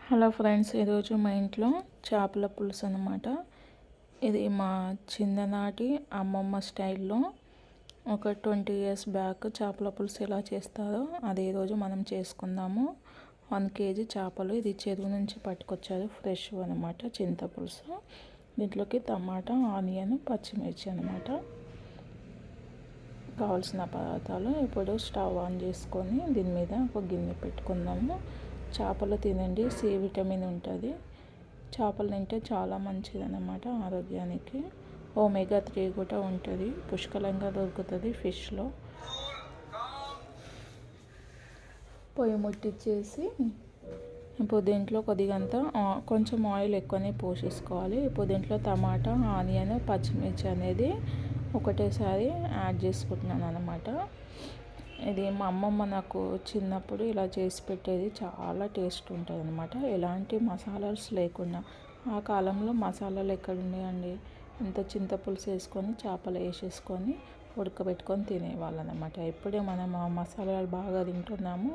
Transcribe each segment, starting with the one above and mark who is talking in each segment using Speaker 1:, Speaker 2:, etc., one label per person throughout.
Speaker 1: Hello friends, ఈరోజు మా ఇంట్లో చేపల పులుసు అన్నమాట. ఇది మా చిన్ననాటి అమ్మమ్మ స్టైల్లో ఒక 20 years బ్యాక్ చేపల పులుసు ఎలా చేస్తారో అది ఈరోజు మనం చేసుకుందాము. 1 kg చేపలు, ఇది చెరువు నుంచి పట్టుకొచ్చారు, ఫ్రెష్ అనమాట చింతపులుసు. దీంట్లోకి టమాటా, ఆనియన్, పచ్చిమిర్చి అనమాట కావాల్సిన పదార్థాలు. ఇప్పుడు స్టవ్ ఆన్ చేసుకొని దీని మీద ఒక గిన్నె పెట్టుకుందాము. చేపలు తినండి, సి విటమిన్ ఉంటుంది. చేపలు తింటే చాలా మంచిది అన్నమాట ఆరోగ్యానికి. ఒమేగా 3 కూడా ఉంటుంది, పుష్కలంగా దొరుకుతుంది ఫిష్లో. పొయ్యి ముట్టించేసి ఇప్పుడు దీంట్లో కొద్దిగంత కొంచెం ఆయిల్ ఎక్కువనే పోసేసుకోవాలి. ఇప్పుడు దీంట్లో టమాటా, ఆనియన్, పచ్చిమిర్చి అనేది ఒకటేసారి యాడ్ చేసుకుంటున్నాను అన్నమాట. ఇది మా అమ్మమ్మ నాకు చిన్నప్పుడు ఇలా చేసి పెట్టేది, చాలా టేస్ట్ ఉంటుంది అనమాట. ఎలాంటి మసాలాస్ లేకుండా. ఆ కాలంలో మసాలాలు ఎక్కడ ఉన్నాయండి? ఇంత చింతపులుసు వేసుకొని చేపలు వేసేసుకొని ఉడకబెట్టుకొని తినేవాళ్ళు అనమాట. ఇప్పుడే మనం ఆ మసాలాలు బాగా తింటున్నాము,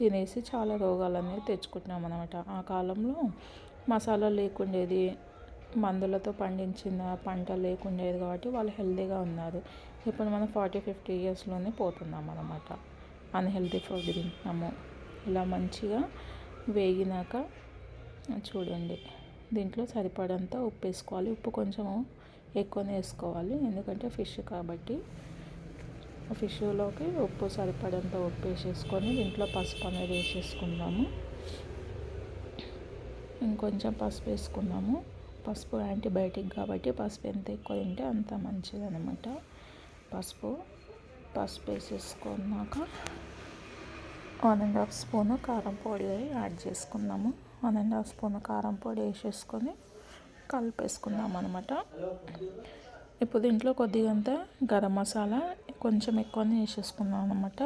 Speaker 1: తినేసి చాలా రోగాలు అనేవి తెచ్చుకుంటున్నాం అనమాట. ఆ కాలంలో మసాలాలు లేకుండేది, మందులతో పండించిన పంట లేకుండేది కాబట్టి వాళ్ళు హెల్తీగా ఉన్నారు. ఇప్పుడు మనం 40-50 yearsలోనే పోతున్నాం అన్నమాట. అన్హెల్తీ ఫుడ్ తింటున్నాము. ఇలా మంచిగా వేగినాక చూడండి, దీంట్లో సరిపడంత ఉప్పు వేసుకోవాలి. ఉప్పు కొంచెం ఎక్కువనే వేసుకోవాలి, ఎందుకంటే ఫిష్ కాబట్టి. ఫిష్లోకి ఉప్పు సరిపడంత ఉప్పు వేసేసుకొని దీంట్లో పసుపు అనేది వేసేసుకుందాము. ఇంకొంచెం పసుపు వేసుకున్నాము. పసుపు యాంటీబయాటిక్ కాబట్టి పసుపు ఎంత ఎక్కువ తింటే అంత మంచిది అనమాట. పసుపు వేసేసుకున్నాక 1.5 స్పూను కారం పొడి యాడ్ చేసుకుందాము. 1.5 స్పూను కారం పొడి వేసేసుకొని కలిపేసుకుందాం అనమాట. ఇప్పుడు దీంట్లో కొద్దిగంత గరం మసాలా కొంచెం ఎక్కువనే వేసేసుకున్నాం అనమాట.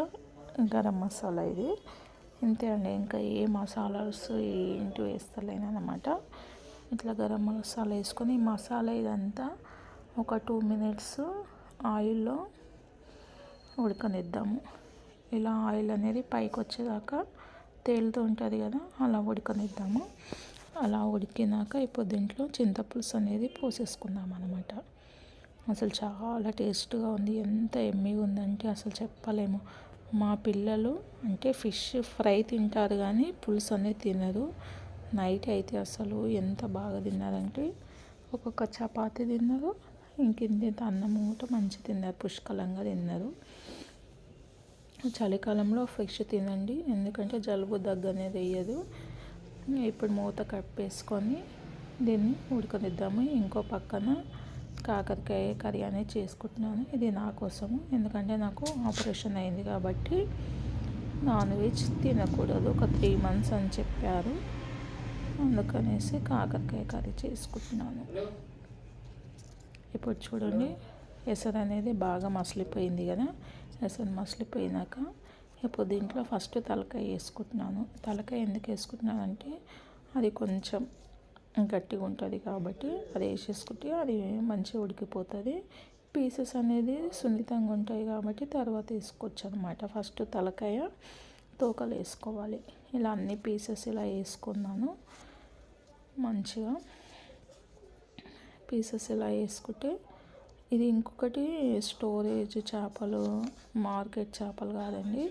Speaker 1: గరం మసాలా ఇది ఇంతే అండి, ఇంకా ఏ మసాలాస్ ఏంటి వేస్తలేను అనమాట. ఇట్లా గరం మసాలా వేసుకొని మసాలా ఇదంతా ఒక 2 minutes ఆయిల్లో ఉడకనిద్దాము. ఇలా ఆయిల్ అనేది పైకి వచ్చేదాకా తేలుతూ ఉంటుంది కదా, అలా ఉడకనిద్దాము. అలా ఉడికినాక ఇప్పుడు దీంట్లో చింతపులుసు అనేది పోసేసుకుందాం అనమాట. అసలు చాలా టేస్ట్గా ఉంది, ఎంత ఎమ్మీగా ఉందంటే అసలు చెప్పలేము. మా పిల్లలు అంటే ఫిష్ ఫ్రై తింటారు కానీ పులుసు అనేది తినరు. నైట్ అయితే అసలు ఎంత బాగా తిన్నారంటే ఒక్కొక్క చపాతీ తిన్నారు, ఇంకింత అన్నం కూడా మంచి తిన్నారు, పుష్కలంగా తిన్నారు. చలికాలంలో ఫిష్ తినండి, ఎందుకంటే జలుబు దగ్గు అనేది వేయదు. ఇప్పుడు మూత కప్పేసుకొని దీన్ని ఉడకనిద్దాము. ఇంకో పక్కన కాకరకాయ కర్రీ అనేది చేసుకుంటున్నాను. ఇది నా కోసము, ఎందుకంటే నాకు ఆపరేషన్ అయింది కాబట్టి నాన్ వెజ్ తినకూడదు, ఒక 3 months అని చెప్పారు. అందుకనేసి కాకరకాయ కర్రీ చేసుకుంటున్నాను. ఇప్పుడు చూడండి, ఎసరు అనేది బాగా మసిలిపోయింది కదా. ఎసరు మసిలిపోయినాక ఇప్పుడు దీంట్లో ఫస్ట్ తలకాయ వేసుకుంటున్నాను. తలకాయ ఎందుకు వేసుకుంటున్నానంటే అది కొంచెం గట్టిగా ఉంటుంది కాబట్టి అది వేసేసుకుంటే అది మంచిగా ఉడికిపోతుంది. పీసెస్ అనేది సున్నితంగా ఉంటాయి కాబట్టి తర్వాత వేసుకోవచ్చు అనమాట. ఫస్ట్ తలకాయ తోకలు వేసుకోవాలి. ఇలా అన్ని పీసెస్ ఇలా వేసుకున్నాను. మంచిగా పీసెస్ ఇలా వేసుకుంటే ఇది ఇంకొకటి స్టోరేజ్ చేపలు, మార్కెట్ చేపలు కాదండి,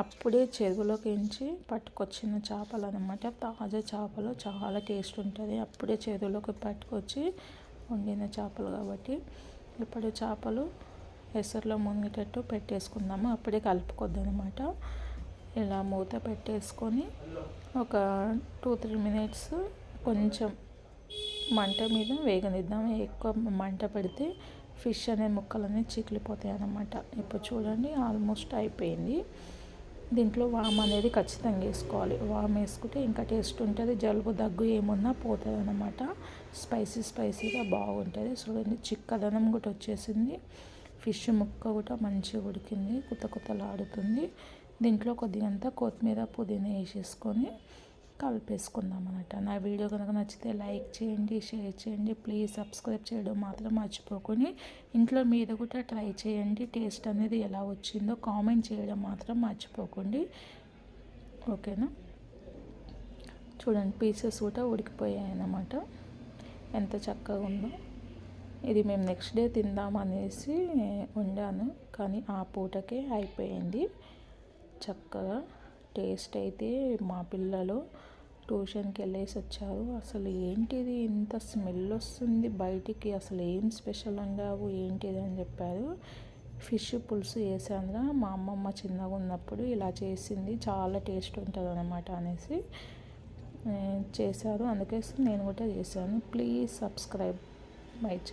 Speaker 1: అప్పుడే చెరువులోకి ఎంచి పట్టుకొచ్చిన చేపలు అనమాట. తాజా చేపలు చాలా టేస్ట్ ఉంటుంది, అప్పుడే చెరువులోకి పట్టుకొచ్చి వండిన చేపలు కాబట్టి. ఇప్పుడు చేపలు ఎసరులో మునిగేటట్టు పెట్టేసుకుందాము, అప్పుడే కలుపుకొద్దు అనమాట. ఇలా మూత పెట్టేసుకొని ఒక 2-3 minutes కొంచెం మంట మీద వేగనిద్దాము. ఎక్కువ మంట పెడితే ఫిష్ అనే ముక్కలన్నీ చిట్లిపోతాయి అన్నమాట. ఇప్పుడు చూడండి, ఆల్మోస్ట్ అయిపోయింది. దీంట్లో వామ్ అనేది ఖచ్చితంగా వేసుకోవాలి. వామ్ వేసుకుంటే ఇంకా టేస్ట్ ఉంటుంది, జలుబు దగ్గు ఏమున్నా పోతుంది అన్నమాట. స్పైసీగా బాగుంటుంది. చూడండి, చిక్కదనం కూడా వచ్చేసింది. ఫిష్ ముక్క కూడా మంచిగా ఉడికింది, కుతకుతలాడుతుంది. దీంట్లో కొద్దిగంత కొత్తిమీర, పుదీనా వేసేసుకొని కలిపేసుకుందాం అన్నమాట. నా వీడియో కనుక నచ్చితే లైక్ చేయండి, షేర్ చేయండి, ప్లీజ్ సబ్స్క్రైబ్ చేయడం మాత్రం మర్చిపోకండి. ఇంట్లో మీరు కూడా ట్రై చేయండి, టేస్ట్ అనేది ఎలా వచ్చిందో కామెంట్ చేయడం మాత్రం మర్చిపోకండి, ఓకేనా. చూడండి పీసెస్ కూడా ఉడికిపోయాయి అన్నమాట. ఎంత చక్కగా ఉందో. ఇది మేము నెక్స్ట్ డే తిందామనేసి వండాను, కానీ ఆ పూటకే అయిపోయింది. చక్కగా టేస్ట్ అయితే మా పిల్లలు ట్యూషన్కి వెళ్ళేసి వచ్చారు. అసలు ఏంటిది ఇంత స్మెల్ వస్తుంది బయటికి, అసలు ఏం స్పెషల్ వండావు ఏంటిది అని చెప్పారు. ఫిష్ పులుసు వేసాను, మా అమ్మమ్మ చిన్నగా ఉన్నప్పుడు ఇలా చేసింది, చాలా టేస్ట్ ఉంటుంది అన్నమాట అనేసి చేశారు. అందుకే నేను కూడా చేశాను. Please subscribe my channel.